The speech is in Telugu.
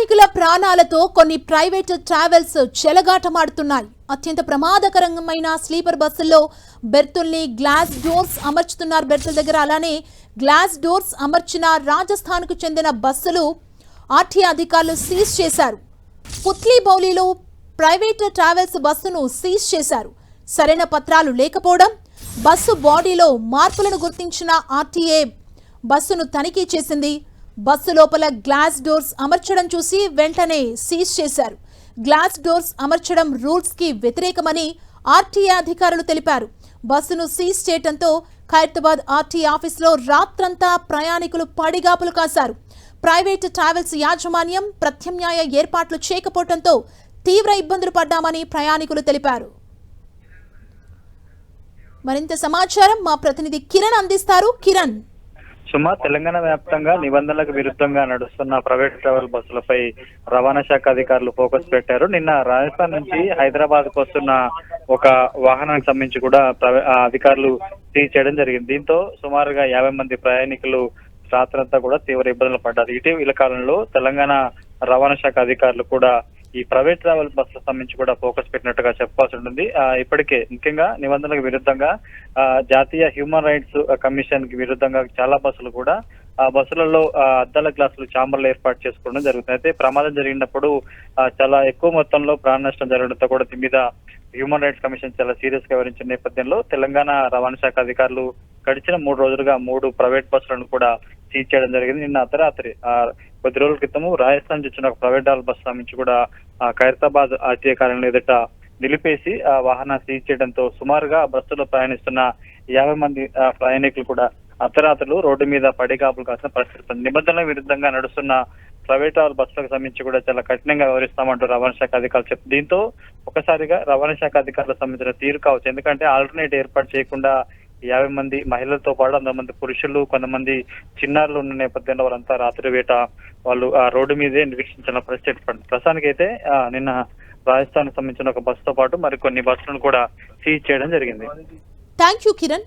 ప్రయాణికుల ప్రాణాలతో కొన్ని ప్రైవేట్ ట్రావెల్స్ చెలగాటమాడుతున్నాయి. అత్యంత ప్రమాదకరమైన స్లీపర్ బస్సుల్లో బెర్తుల్ని గ్లాస్ డోర్స్ అమర్చుతున్నారు. బెర్తుల దగ్గర అలానే గ్లాస్ డోర్స్ అమర్చిన రాజస్థాన్కు చెందిన బస్సులు ఆర్టీఏ అధికారులు సీజ్ చేశారు. పుత్లీ బౌలీలో ప్రైవేట్ ట్రావెల్స్ బస్సును సీజ్ చేశారు. సరైన పత్రాలు లేకపోవడం, బస్సు బాడీలో మార్పులను గుర్తించిన ఆర్టీఏ బస్సును తనిఖీ చేసింది. బస్సు లోపల గ్లాస్ డోర్స్ అమర్చడం చూసి వెంటనే సీజ్ చేశారు. గ్లాస్ డోర్స్ అమర్చడం రూల్స్ కి వ్యతిరేకమని ఆర్టీఏ అధికారులు తెలిపారు. బస్సును సీజ్ చేయడంతో ఖైరతాబాద్ ఆర్టీఏ ఆఫీసులో రాత్రంతా ప్రయాణికులు పడిగాపులు కాశారు. ప్రైవేట్ ట్రావెల్స్ యాజమాన్యం ప్రత్యామ్నాయ ఏర్పాట్లు చేయకపోవడంతో తీవ్ర ఇబ్బందులు పడ్డామని ప్రయాణికులు తెలిపారు. మరింత సమాచారం మా ప్రతినిధి కిరణ్ అందిస్తారు. కిరణ్, సుమా, తెలంగాణ వ్యాప్తంగా నిబంధనలకు విరుద్ధంగా నడుస్తున్న ప్రైవేట్ ట్రావెల్ బస్సులపై రవాణా శాఖ అధికారులు ఫోకస్ పెట్టారు. నిన్న రాజస్థాన్ నుంచి హైదరాబాద్ కు వస్తున్న ఒక వాహనానికి సంబంధించి కూడా అధికారులు సీజ్ చేయడం జరిగింది. దీంతో సుమారుగా 50 మంది ప్రయాణికులు రాత్రంతా కూడా తీవ్ర ఇబ్బందులు పడ్డారు. ఇటీవల కాలంలో తెలంగాణ రవాణా శాఖ అధికారులు కూడా ఈ ప్రైవేట్ ట్రావెల్ బస్సులకు సంబంధించి కూడా ఫోకస్ పెట్టినట్టుగా చెప్పాల్సి ఉంటుంది. ఇప్పటికే ముఖ్యంగా నిబంధనలకు విరుద్ధంగా జాతీయ హ్యూమన్ రైట్స్ కమిషన్ కి విరుద్ధంగా చాలా బస్సులు కూడా ఆ బస్సులలో అద్దాల గ్లాసులు చాంబర్లు ఏర్పాటు చేసుకోవడం జరుగుతుంది. అయితే ప్రమాదం జరిగినప్పుడు చాలా ఎక్కువ మొత్తంలో ప్రాణ నష్టం జరగడంతో కూడా దీని మీద హ్యూమన్ రైట్స్ కమిషన్ చాలా సీరియస్ గా వివరించిన నేపథ్యంలో తెలంగాణ రవాణా శాఖ అధికారులు గడిచిన 3 రోజులుగా 3 ప్రైవేట్ బస్సులను కూడా సీజ్ చేయడం జరిగింది. నిన్న అర్ధరాత్రి కొద్ది రోజుల క్రితము రాజస్థాన్ నుంచి వచ్చిన ఒక ప్రైవేట్ బస్సు నుంచి కూడా ఖైరతాబాద్ ఆర్టీఏ కార్యాలయం ఎదుట నిలిపేసి ఆ వాహనాన్ని సీజ్ చేయడంతో సుమారుగా బస్సులో ప్రయాణిస్తున్న 50 మంది ప్రయాణికులు కూడా అర్ధరాత్రులు రోడ్డు మీద పడిగాపులు కాసిన పరిస్థితి. నిబంధనల విరుద్ధంగా నడుస్తున్న ప్రైవేట్ బస్సులకు సంబంధించి కూడా చాలా కఠినంగా వ్యవహరిస్తామంటూ రవాణా శాఖ అధికారులు చెప్తారు. దీంతో ఒకసారిగా రవాణా శాఖ అధికారులకు సంబంధించిన తీరు కావచ్చు. ఎందుకంటే ఆల్టర్నేట్ ఏర్పాటు చేయకుండా 50 మంది మహిళలతో పాటు 100 మంది పురుషులు, కొంతమంది చిన్నారులు ఉన్న నేపథ్యంలో వారంతా రాత్రి వేట వాళ్ళు ఆ రోడ్డు మీదే నిరీక్షించిన పరిస్థితి ఏర్పడింది. ప్రస్తుతానికి అయితే నిన్న రాజస్థాన్ సంబంధించిన ఒక బస్సుతో పాటు మరికొన్ని బస్సులను కూడా సీజ్ చేయడం జరిగింది. Thank you Kiran.